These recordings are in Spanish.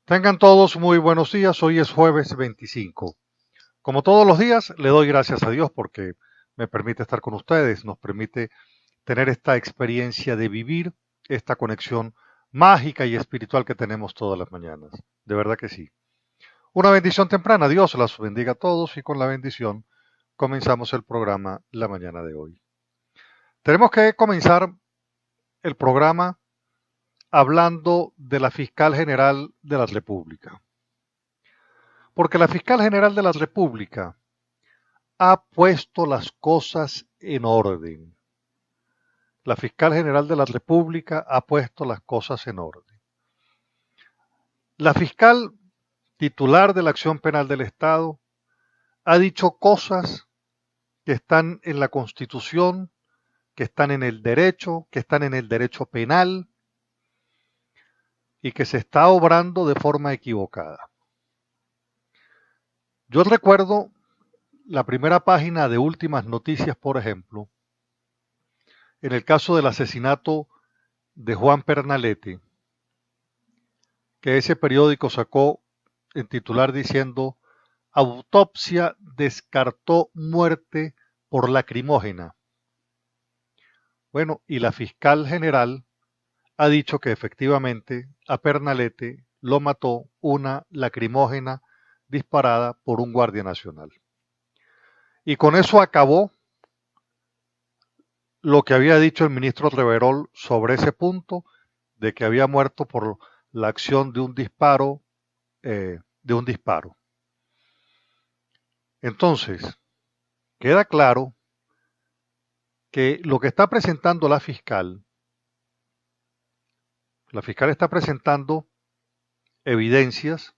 Tengan todos muy buenos días, hoy es jueves 25. Como todos los días, le doy gracias a Dios porque me permite estar con ustedes, nos permite tener esta experiencia de vivir esta conexión mágica y espiritual que tenemos todas las mañanas. De verdad que sí. Una bendición temprana, Dios las bendiga a todos y con la bendición comenzamos el programa la mañana de hoy. Tenemos que comenzar el programa hablando de la fiscal general de la República. Porque la fiscal general de la República ha puesto las cosas en orden. La fiscal general de la República ha puesto las cosas en orden. La fiscal titular de la acción penal del Estado ha dicho cosas que están en la Constitución, que están en el derecho, que están en el derecho penal y que se está obrando de forma equivocada. Yo recuerdo la primera página de Últimas Noticias, por ejemplo, en el caso del asesinato de Juan Pernalete, que ese periódico sacó en titular diciendo autopsia descartó muerte por lacrimógena. Bueno, y la fiscal general ha dicho que efectivamente a Pernalete lo mató una lacrimógena disparada por un guardia nacional. Y con eso acabó lo que había dicho el ministro Reverol sobre ese punto, de que había muerto por la acción de un disparo. De un disparo. Entonces, queda claro que lo que está presentando la fiscal está presentando evidencias,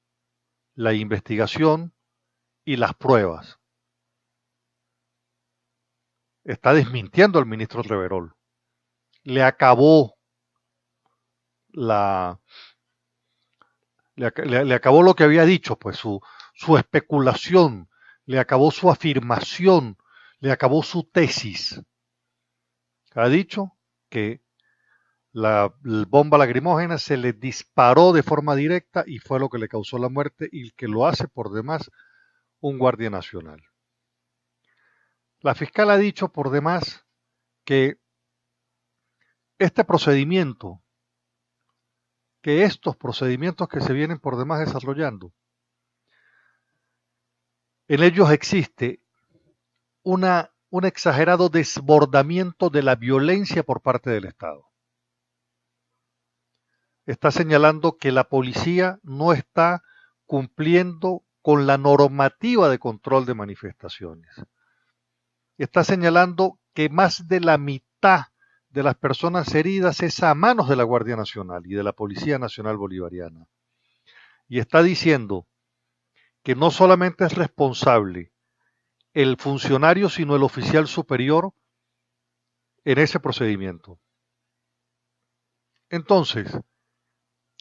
la investigación y las pruebas. Está desmintiendo al ministro Reverol. Le acabó la, le acabó lo que había dicho, pues su especulación, le acabó su afirmación, le acabó su tesis. Ha dicho que la bomba lacrimógena se le disparó de forma directa y fue lo que le causó la muerte y que lo hace por demás un guardia nacional. La fiscal ha dicho por demás que este procedimiento, que estos procedimientos que se vienen por demás desarrollando, en ellos existe un exagerado desbordamiento de la violencia por parte del Estado. Está señalando que la policía no está cumpliendo con la normativa de control de manifestaciones. Está señalando que más de la mitad de las personas heridas es a manos de la Guardia Nacional y de la Policía Nacional Bolivariana. Y está diciendo que no solamente es responsable el funcionario, sino el oficial superior en ese procedimiento. Entonces,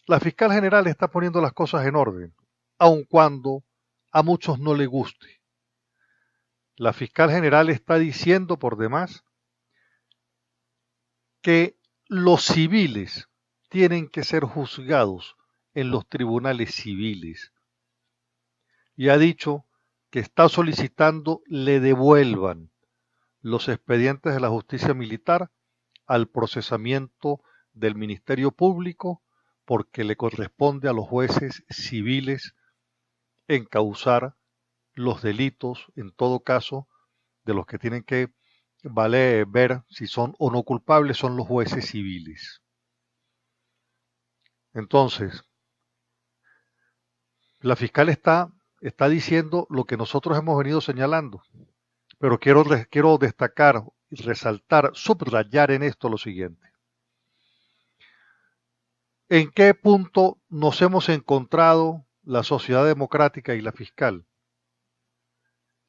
la fiscal general está poniendo las cosas en orden, aun cuando a muchos no le guste. La fiscal general está diciendo por demás que los civiles tienen que ser juzgados en los tribunales civiles y ha dicho que está solicitando le devuelvan los expedientes de la justicia militar al procesamiento del Ministerio Público porque le corresponde a los jueces civiles encauzar los delitos, en todo caso, de los que tienen que ver si son o no culpables son los jueces civiles. Entonces, la fiscal está diciendo lo que nosotros hemos venido señalando, pero quiero destacar, resaltar, subrayar en esto lo siguiente. ¿En qué punto nos hemos encontrado la sociedad democrática y la fiscal?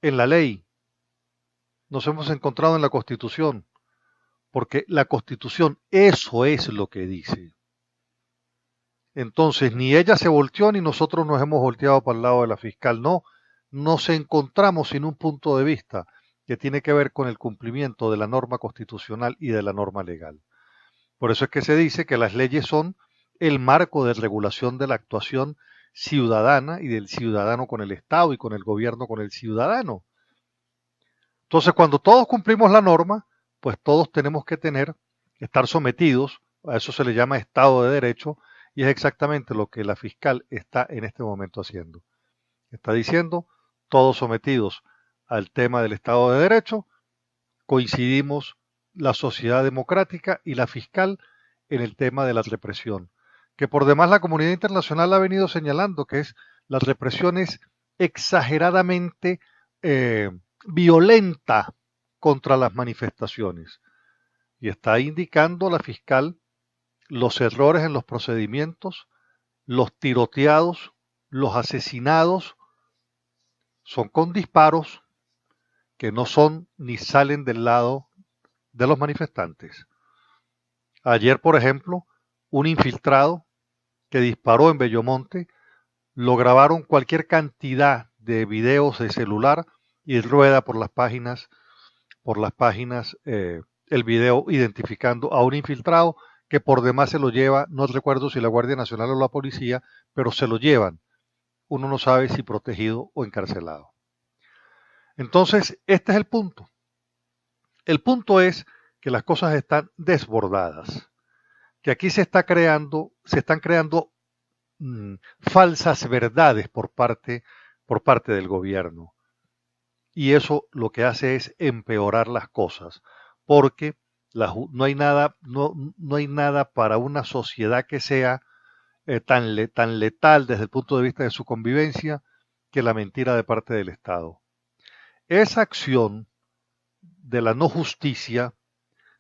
En la ley. Nos hemos encontrado en la Constitución, porque la Constitución eso es lo que dice. Entonces, ni ella se volteó ni nosotros nos hemos volteado para el lado de la fiscal, no, nos encontramos en un punto de vista que tiene que ver con el cumplimiento de la norma constitucional y de la norma legal. Por eso es que se dice que las leyes son el marco de regulación de la actuación ciudadana y del ciudadano con el Estado y con el gobierno con el ciudadano. Entonces, cuando todos cumplimos la norma, pues todos tenemos que estar sometidos, a eso se le llama Estado de Derecho, y es exactamente lo que la fiscal está en este momento haciendo. Está diciendo, todos sometidos al tema del Estado de Derecho, coincidimos la sociedad democrática y la fiscal en el tema de la represión, que por demás la comunidad internacional ha venido señalando que la represión es exageradamente violenta contra las manifestaciones. Y está indicando la fiscal los errores en los procedimientos, los tiroteados, los asesinados, son con disparos que no son ni salen del lado de los manifestantes. Ayer, por ejemplo, un infiltrado que disparó en Bellomonte, lo grabaron cualquier cantidad de videos de celular y rueda por las páginas el video identificando a un infiltrado que por demás se lo lleva, no recuerdo si la Guardia Nacional o la policía, pero se lo llevan. Uno no sabe si protegido o encarcelado. Entonces, este es el punto. El punto es que las cosas están desbordadas, que aquí se están creando falsas verdades por parte del gobierno. Y eso lo que hace es empeorar las cosas, porque no hay nada para una sociedad que sea tan letal desde el punto de vista de su convivencia que la mentira de parte del Estado. Esa acción de la no justicia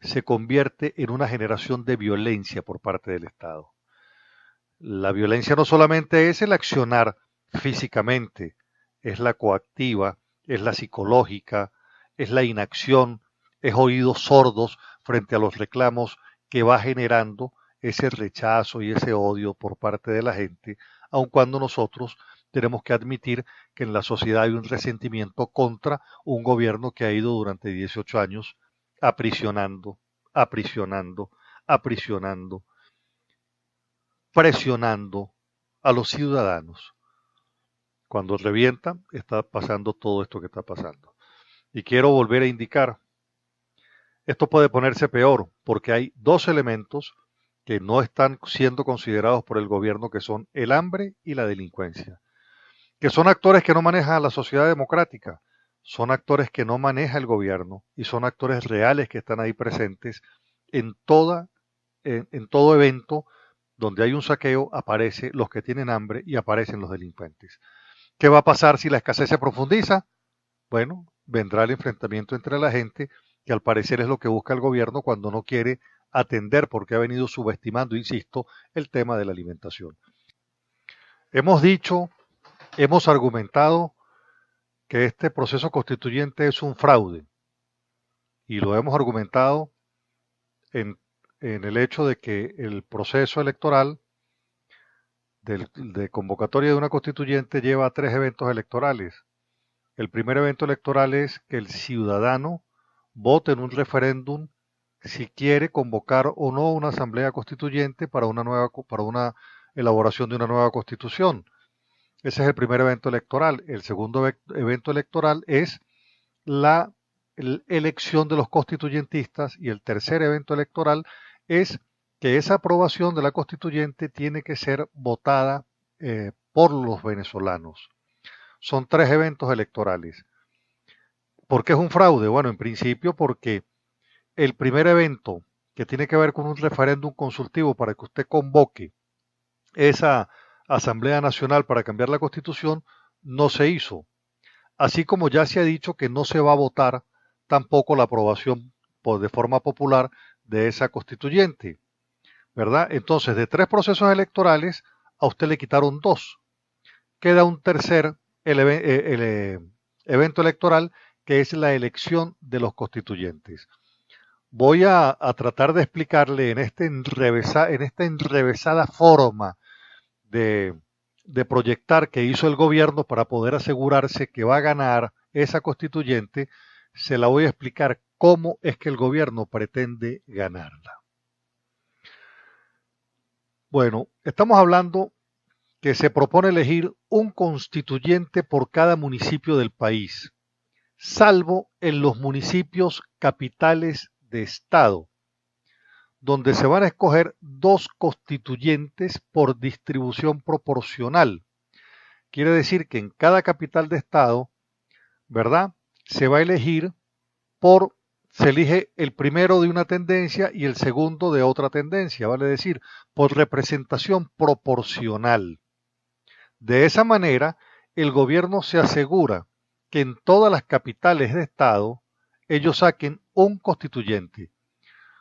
se convierte en una generación de violencia por parte del Estado. La violencia no solamente es el accionar físicamente, es la coactiva, es la psicológica, es la inacción, es oídos sordos frente a los reclamos que va generando ese rechazo y ese odio por parte de la gente, aun cuando nosotros tenemos que admitir que en la sociedad hay un resentimiento contra un gobierno que ha ido durante 18 años aprisionando, presionando a los ciudadanos. Cuando revienta, está pasando todo esto que está pasando. Y quiero volver a indicar, esto puede ponerse peor porque hay dos elementos que no están siendo considerados por el gobierno, que son el hambre y la delincuencia, que son actores que no maneja la sociedad democrática, son actores que no maneja el gobierno y son actores reales que están ahí presentes en todo evento donde hay un saqueo, aparecen los que tienen hambre y aparecen los delincuentes. ¿Qué va a pasar si la escasez se profundiza? Bueno, vendrá el enfrentamiento entre la gente, que al parecer es lo que busca el gobierno cuando no quiere atender, porque ha venido subestimando, insisto, el tema de la alimentación. Hemos dicho, hemos argumentado que este proceso constituyente es un fraude, y lo hemos argumentado en el hecho de que el proceso electoral de convocatoria de una constituyente lleva a 3 eventos electorales. El primer evento electoral es que el ciudadano vote en un referéndum si quiere convocar o no una asamblea constituyente para una elaboración de una nueva constitución. Ese es el primer evento electoral. El segundo evento electoral es la elección de los constituyentistas, y el tercer evento electoral es que esa aprobación de la constituyente tiene que ser votada por los venezolanos. Son 3 eventos electorales. ¿Por qué es un fraude? Bueno, en principio porque el primer evento, que tiene que ver con un referéndum consultivo para que usted convoque esa Asamblea Nacional para cambiar la Constitución, no se hizo. Así como ya se ha dicho que no se va a votar tampoco la aprobación de forma popular de esa constituyente, ¿verdad? Entonces, de 3 procesos electorales, a usted le quitaron 2. Queda un tercer evento electoral, que es la elección de los constituyentes. Voy a tratar de explicarle en esta enrevesada forma de proyectar que hizo el gobierno para poder asegurarse que va a ganar esa constituyente. Se la voy a explicar cómo es que el gobierno pretende ganarla. Bueno, estamos hablando que se propone elegir un constituyente por cada municipio del país, salvo en los municipios capitales de estado, donde se van a escoger 2 constituyentes por distribución proporcional. Quiere decir que en cada capital de estado, ¿verdad? Se va a elegir se elige el primero de una tendencia y el segundo de otra tendencia, vale decir, por representación proporcional. De esa manera, el gobierno se asegura que en todas las capitales de estado ellos saquen un constituyente.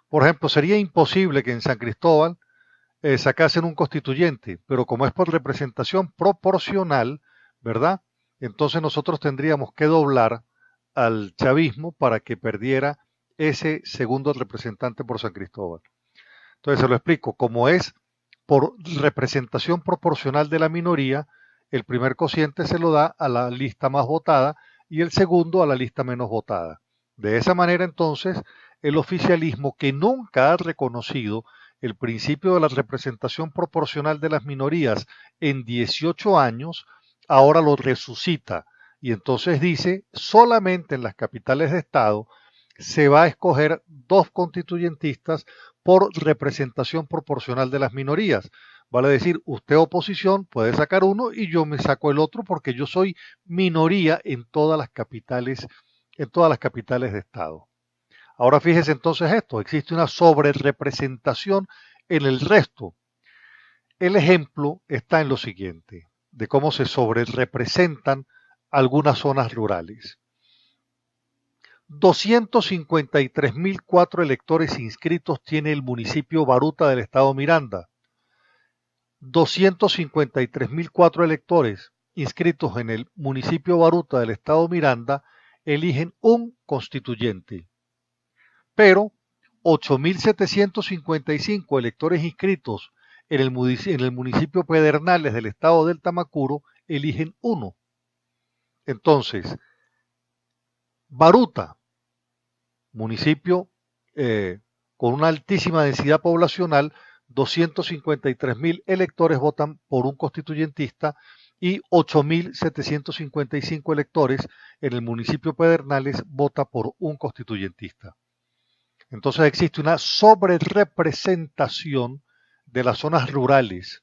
Por ejemplo, sería imposible que en San Cristóbal sacasen un constituyente, pero como es por representación proporcional, ¿verdad? Entonces nosotros tendríamos que doblar al chavismo para que perdiera ese segundo representante por San Cristóbal. Entonces se lo explico, como es por representación proporcional de la minoría, el primer cociente se lo da a la lista más votada y el segundo a la lista menos votada. De esa manera entonces el oficialismo, que nunca ha reconocido el principio de la representación proporcional de las minorías en 18 años, ahora lo resucita y entonces dice, solamente en las capitales de estado se va a escoger 2 constituyentistas por representación proporcional de las minorías. Vale decir, usted oposición puede sacar uno y yo me saco el otro porque yo soy minoría en todas las capitales de estado. Ahora fíjese entonces esto, existe una sobrerepresentación en el resto. El ejemplo está en lo siguiente, de cómo se sobrerepresentan algunas zonas rurales. 253.004 electores inscritos tiene el municipio Baruta del estado Miranda. 253.004 electores inscritos en el municipio Baruta del estado Miranda eligen un constituyente. Pero 8.755 electores inscritos en el municipio Pedernales del estado del Tamacuro eligen uno. Entonces, Baruta, municipio con una altísima densidad poblacional, 253.000 electores votan por un constituyentista y 8.755 electores en el municipio Pedernales vota por un constituyentista. Entonces existe una sobrerepresentación de las zonas rurales,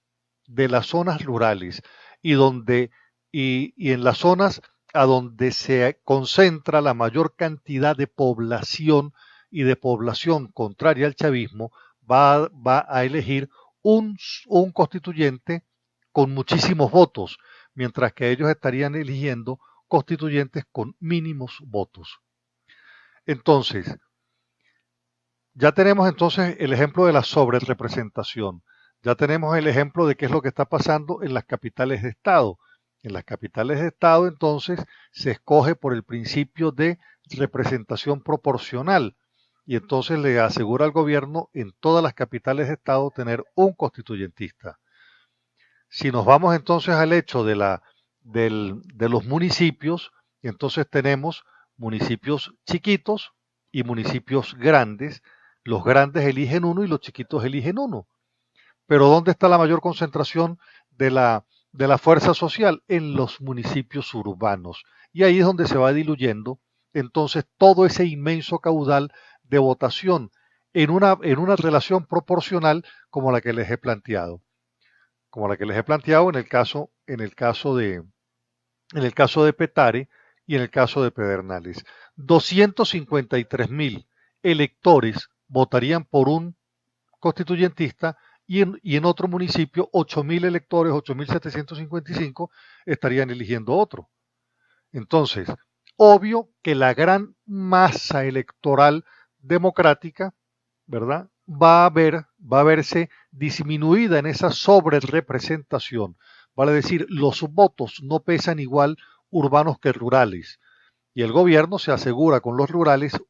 y en las zonas a donde se concentra la mayor cantidad de población y de población contraria al chavismo, va a elegir un constituyente con muchísimos votos, mientras que ellos estarían eligiendo constituyentes con mínimos votos. Entonces, ya tenemos entonces el ejemplo de la sobrerepresentación. Ya tenemos el ejemplo de qué es lo que está pasando en las capitales de estado. En las capitales de estado, entonces, se escoge por el principio de representación proporcional y entonces le asegura al gobierno en todas las capitales de estado tener un constituyentista. Si nos vamos entonces al hecho de los municipios, entonces tenemos municipios chiquitos y municipios grandes. Los grandes eligen uno y los chiquitos eligen uno. Pero ¿dónde está la mayor concentración de la fuerza social? En los municipios urbanos. Y ahí es donde se va diluyendo entonces todo ese inmenso caudal de votación en una relación proporcional como la que les he planteado. Como la que les he planteado en el caso de Petare y en el caso de Pedernales. 253.000 electores votarían por un constituyentista y en otro municipio 8.000 electores, 8.755, estarían eligiendo otro. Entonces, obvio que la gran masa electoral democrática, ¿verdad?, va a verse disminuida en esa sobrerepresentación. Vale decir, los votos no pesan igual urbanos que rurales. Y el gobierno se asegura con los rurales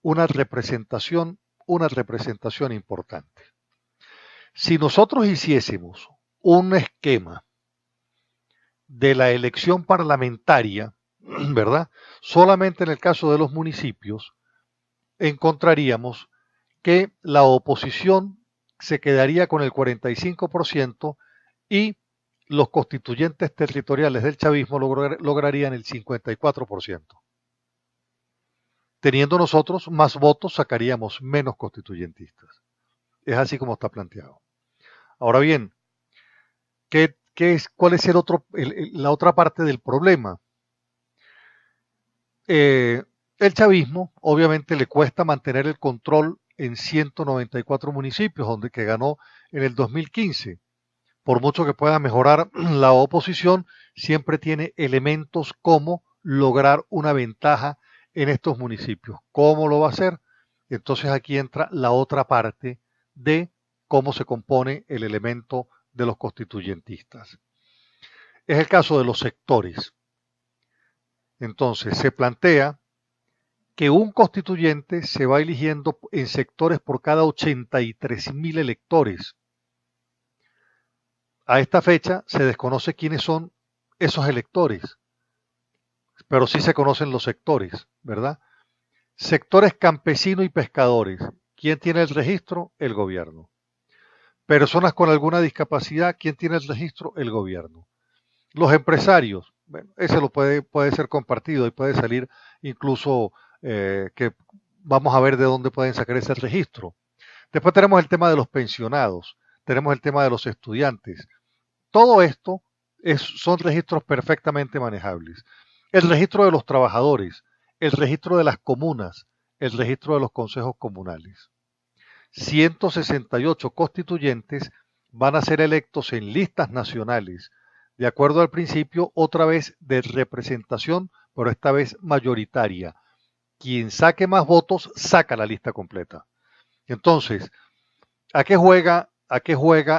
una representación importante. Si nosotros hiciésemos un esquema de la elección parlamentaria, ¿verdad?, solamente en el caso de los municipios, encontraríamos que la oposición se quedaría con el 45% y los constituyentes territoriales del chavismo lograrían el 54%. Teniendo nosotros más votos, sacaríamos menos constituyentistas. Es así como está planteado. Ahora bien, ¿cuál es la otra parte del problema? El chavismo obviamente le cuesta mantener el control en 194 municipios, que ganó en el 2015. Por mucho que pueda mejorar la oposición, siempre tiene elementos como lograr una ventaja en estos municipios. ¿Cómo lo va a hacer? Entonces aquí entra la otra parte de cómo se compone el elemento de los constituyentistas. Es el caso de los sectores. Entonces se plantea que un constituyente se va eligiendo en sectores por cada 83.000 electores. A esta fecha se desconoce quiénes son esos electores, pero sí se conocen los sectores, ¿verdad? Sectores campesinos y pescadores. ¿Quién tiene el registro? El gobierno. Personas con alguna discapacidad. ¿Quién tiene el registro? El gobierno. Los empresarios. Bueno, ese puede ser compartido y puede salir incluso que vamos a ver de dónde pueden sacar ese registro. Después tenemos el tema de los pensionados. Tenemos el tema de los estudiantes. Todo esto son registros perfectamente manejables. El registro de los trabajadores, el registro de las comunas, el registro de los consejos comunales. 168 constituyentes van a ser electos en listas nacionales, de acuerdo al principio otra vez de representación, pero esta vez mayoritaria. Quien saque más votos saca la lista completa. Entonces, ¿a qué juega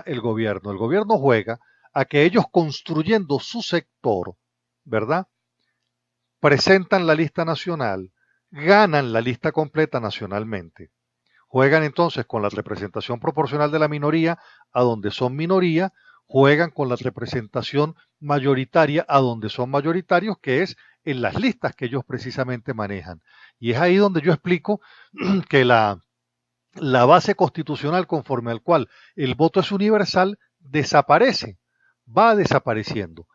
el gobierno? El gobierno juega a que ellos construyendo su sector, ¿verdad? Presentan la lista nacional, ganan la lista completa nacionalmente. Juegan entonces con la representación proporcional de la minoría a donde son minoría, juegan con la representación mayoritaria a donde son mayoritarios, que es en las listas que ellos precisamente manejan. Y es ahí donde yo explico que la base constitucional conforme al cual el voto es universal desaparece, va desapareciendo.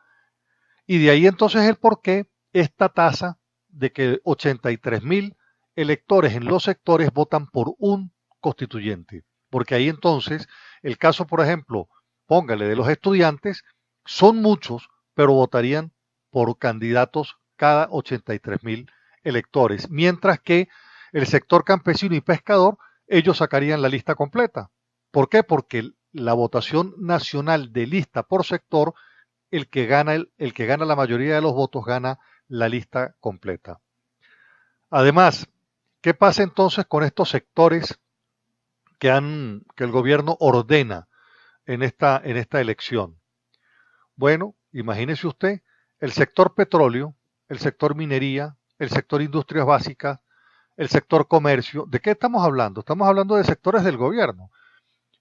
Y de ahí entonces el por qué esta tasa de que 83.000 electores en los sectores votan por un constituyente. Porque ahí entonces, el caso, por ejemplo, póngale de los estudiantes, son muchos, pero votarían por candidatos cada 83.000 electores. Mientras que el sector campesino y pescador, ellos sacarían la lista completa. ¿Por qué? Porque la votación nacional de lista por sector, el que gana la mayoría de los votos gana la lista completa. Además, ¿qué pasa entonces con estos sectores que el gobierno ordena en esta elección? Bueno, imagínese usted, el sector petróleo, el sector minería, el sector industrias básicas, el sector comercio. ¿De qué estamos hablando? Estamos hablando de sectores del gobierno.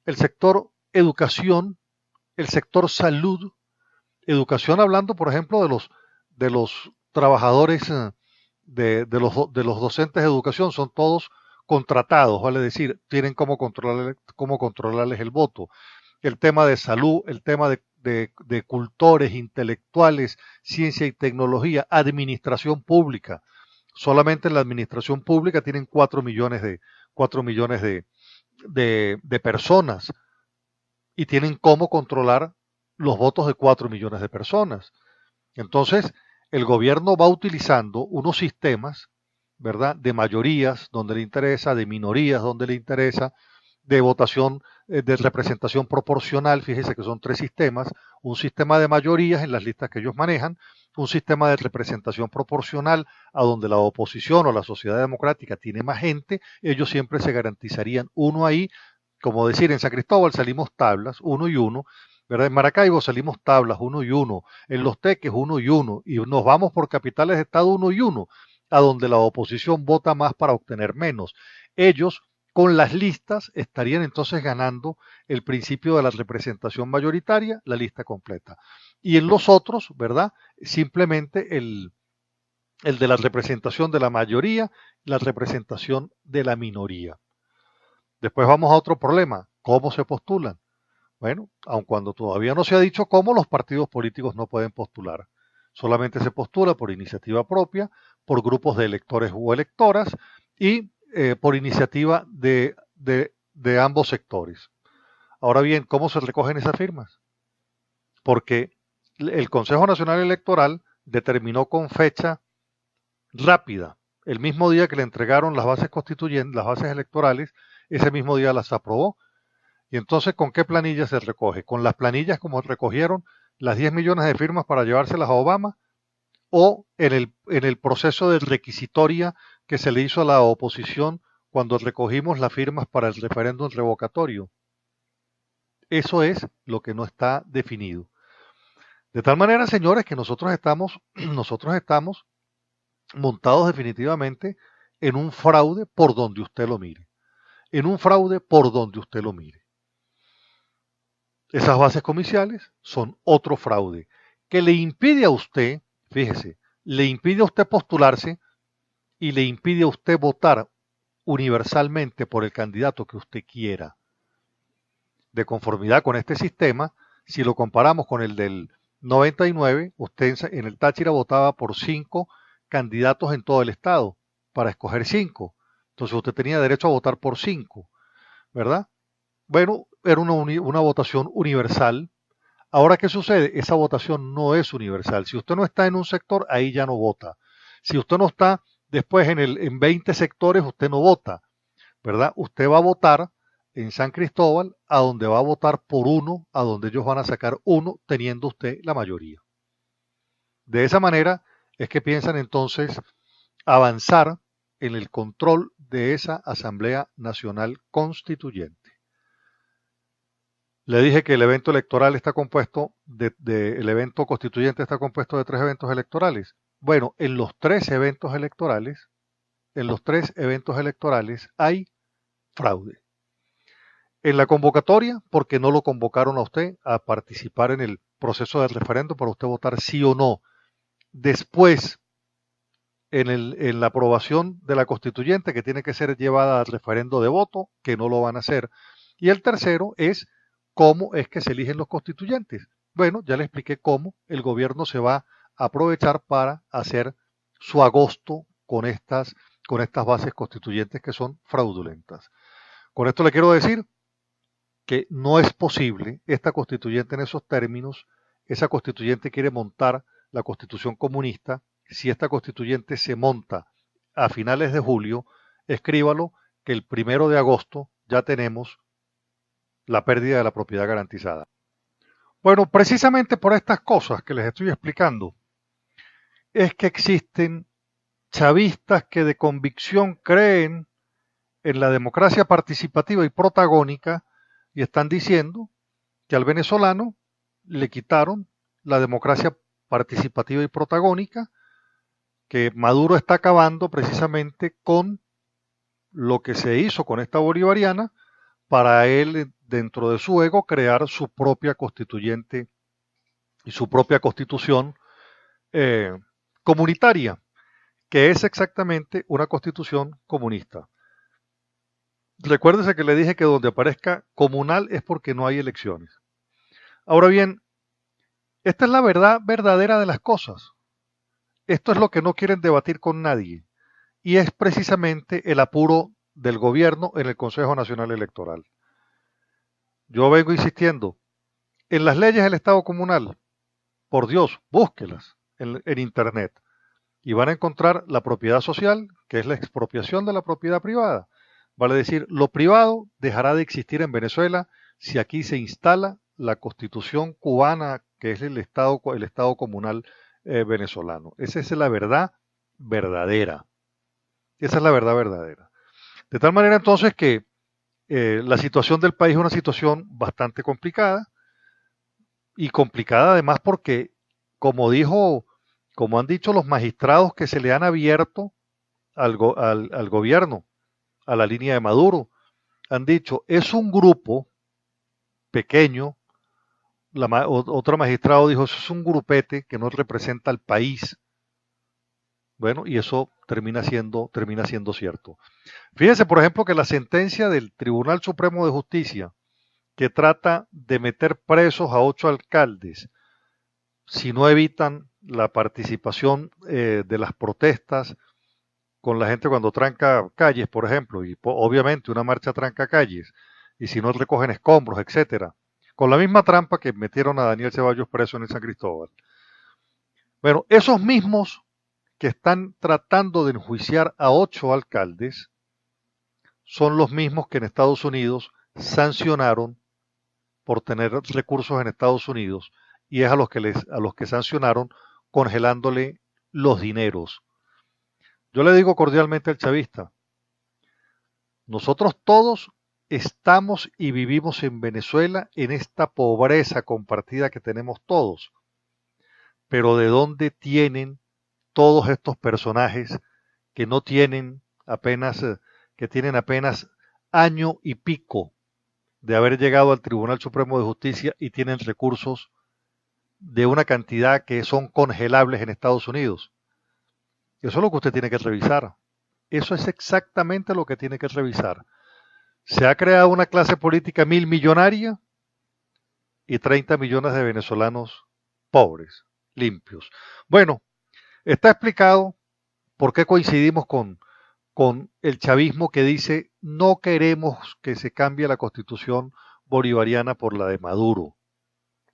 El sector educación, el sector salud, educación hablando, por ejemplo, de los trabajadores, de los docentes de educación, son todos contratados, vale decir, tienen cómo controlarles el voto. El tema de salud, el tema de cultores, intelectuales, ciencia y tecnología, administración pública. Solamente en la administración pública tienen 4 millones de personas y tienen cómo controlar los votos de 4 millones de personas. Entonces, el gobierno va utilizando unos sistemas, ¿verdad?, de mayorías donde le interesa, de minorías donde le interesa, de votación, de representación proporcional. Fíjese que son 3 sistemas: un sistema de mayorías en las listas que ellos manejan, un sistema de representación proporcional a donde la oposición o la sociedad democrática tiene más gente. Ellos siempre se garantizarían uno ahí, como decir, en San Cristóbal salimos tablas, 1 y 1, ¿verdad? En Maracaibo salimos tablas, 1 y 1, en Los Teques 1 y 1, y nos vamos por capitales de estado 1 y 1, a donde la oposición vota más para obtener menos. Ellos, con las listas, estarían entonces ganando el principio de la representación mayoritaria, la lista completa. Y en los otros, ¿verdad?, simplemente el de la representación de la mayoría, la representación de la minoría. Después vamos a otro problema: ¿cómo se postulan? Bueno, aun cuando todavía no se ha dicho cómo, los partidos políticos no pueden postular. Solamente se postula por iniciativa propia, por grupos de electores o electoras y por iniciativa de ambos sectores. Ahora bien, ¿cómo se recogen esas firmas? Porque el Consejo Nacional Electoral determinó con fecha rápida, el mismo día que le entregaron las bases constituyentes, las bases electorales, ese mismo día las aprobó. Y entonces, ¿con qué planilla se recoge? ¿Con las planillas como recogieron las 10 millones de firmas para llevárselas a Obama? ¿O en el proceso de requisitoria que se le hizo a la oposición cuando recogimos las firmas para el referéndum revocatorio? Eso es lo que no está definido. De tal manera, señores, que nosotros estamos montados definitivamente en un fraude por donde usted lo mire. En un fraude por donde usted lo mire. Esas bases comerciales son otro fraude que le impide a usted, fíjese, le impide a usted postularse y le impide a usted votar universalmente por el candidato que usted quiera. De conformidad con este sistema, si lo comparamos con el del 99, usted en el Táchira votaba por 5 candidatos en todo el estado para escoger 5. Entonces usted tenía derecho a votar por 5, ¿verdad? Bueno, era una votación universal. Ahora, ¿qué sucede? Esa votación no es universal. Si usted no está en un sector, ahí ya no vota. Si usted no está después en 20 sectores, usted no vota, ¿verdad? Usted va a votar en San Cristóbal, a donde va a votar por uno, a donde ellos van a sacar uno, teniendo usted la mayoría. De esa manera es que piensan entonces avanzar en el control de esa Asamblea Nacional Constituyente. Le dije que el evento electoral está compuesto el evento constituyente está compuesto de 3 eventos electorales. Bueno, en los tres eventos electorales hay fraude. En la convocatoria, porque no lo convocaron a usted a participar en el proceso del referendo para usted votar sí o no. Después, en la aprobación de la constituyente, que tiene que ser llevada al referendo de voto, que no lo van a hacer. Y el tercero es cómo es que se eligen los constituyentes. Bueno, ya le expliqué cómo el gobierno se va a aprovechar para hacer su agosto con estas bases constituyentes que son fraudulentas. Con esto le quiero decir que no es posible esta constituyente en esos términos. Esa constituyente quiere montar la constitución comunista. Si esta constituyente se monta a finales de julio, escríbalo que el 1 de agosto ya tenemos la pérdida de la propiedad garantizada. Bueno, precisamente por estas cosas que les estoy explicando, es que existen chavistas que de convicción creen en la democracia participativa y protagónica y están diciendo que al venezolano le quitaron la democracia participativa y protagónica, que Maduro está acabando precisamente con lo que se hizo con esta bolivariana para él, dentro de su ego, crear su propia constituyente y su propia constitución comunitaria, que es exactamente una constitución comunista. Recuérdese que le dije que donde aparezca comunal es porque no hay elecciones. Ahora bien, esta es la verdad verdadera de las cosas. Esto es lo que no quieren debatir con nadie. Y es precisamente el apuro del gobierno en el Consejo Nacional Electoral. Yo vengo insistiendo, en las leyes del Estado comunal, por Dios, búsquelas en Internet. Y van a encontrar la propiedad social, que es la expropiación de la propiedad privada. Vale decir, lo privado dejará de existir en Venezuela si aquí se instala la constitución cubana, que es el Estado comunal venezolano. Esa es la verdad verdadera. Esa es la verdad verdadera. De tal manera entonces que la situación del país es una situación bastante complicada, y complicada además porque, como han dicho los magistrados que se le han abierto al gobierno, a la línea de Maduro, han dicho, es un grupo pequeño. Otro magistrado dijo, eso es un grupete que no representa al país. Bueno, y eso termina siendo cierto. Fíjense, por ejemplo, que la sentencia del Tribunal Supremo de Justicia, que trata de meter presos a 8 alcaldes si no evitan la participación de las protestas con la gente cuando tranca calles, por ejemplo, y obviamente una marcha tranca calles, y si no recogen escombros, etcétera, con la misma trampa que metieron a Daniel Ceballos preso en el San Cristóbal. Bueno, esos mismos que están tratando de enjuiciar a 8 alcaldes son los mismos que en Estados Unidos sancionaron por tener recursos en Estados Unidos, y es a los que sancionaron congelándole los dineros. Yo le digo cordialmente al chavista, nosotros todos estamos y vivimos en Venezuela en esta pobreza compartida que tenemos todos. Pero ¿de dónde tienen todos estos personajes que no tienen apenas, que tienen apenas año y pico de haber llegado al Tribunal Supremo de Justicia y tienen recursos de una cantidad que son congelables en Estados Unidos? Eso es lo que usted tiene que revisar. Eso es exactamente lo que tiene que revisar. Se ha creado una clase política millonaria y 30 millones de venezolanos pobres, limpios. Bueno, está explicado por qué coincidimos con el chavismo que dice no queremos que se cambie la constitución bolivariana por la de Maduro.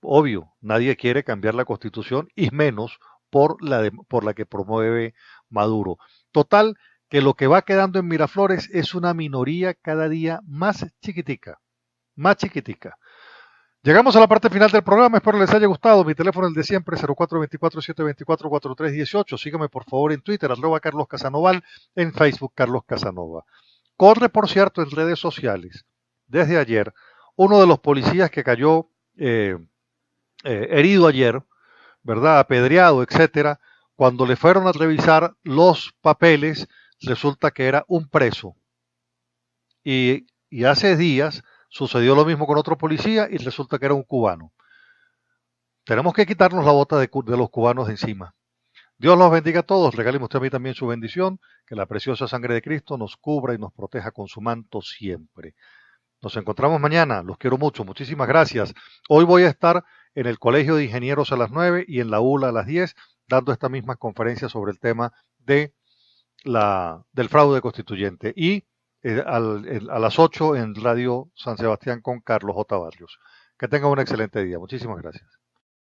Obvio, nadie quiere cambiar la constitución y menos por la que promueve Maduro. Total, que lo que va quedando en Miraflores es una minoría cada día más chiquitica, más chiquitica. Llegamos a la parte final del programa, espero les haya gustado. Mi teléfono es el de siempre, 0424-724-4318. Sígame por favor en Twitter, @Carlos Casanoval, en Facebook Carlos Casanova. Corre, por cierto, en redes sociales, desde ayer, uno de los policías que cayó herido ayer, ¿verdad? Apedreado, etcétera. Cuando le fueron a revisar los papeles, resulta que era un preso. Y hace días sucedió lo mismo con otro policía y resulta que era un cubano. Tenemos que quitarnos la bota de los cubanos de encima. Dios los bendiga a todos. Regáleme usted a mí también su bendición. Que la preciosa sangre de Cristo nos cubra y nos proteja con su manto siempre. Nos encontramos mañana. Los quiero mucho. Muchísimas gracias. Hoy voy a estar en el Colegio de Ingenieros a las 9 y en la ULA a las 10, dando esta misma conferencia sobre el tema del fraude constituyente. Y a las 8 en Radio San Sebastián con Carlos J. Barrios. Que tengan un excelente día. Muchísimas gracias.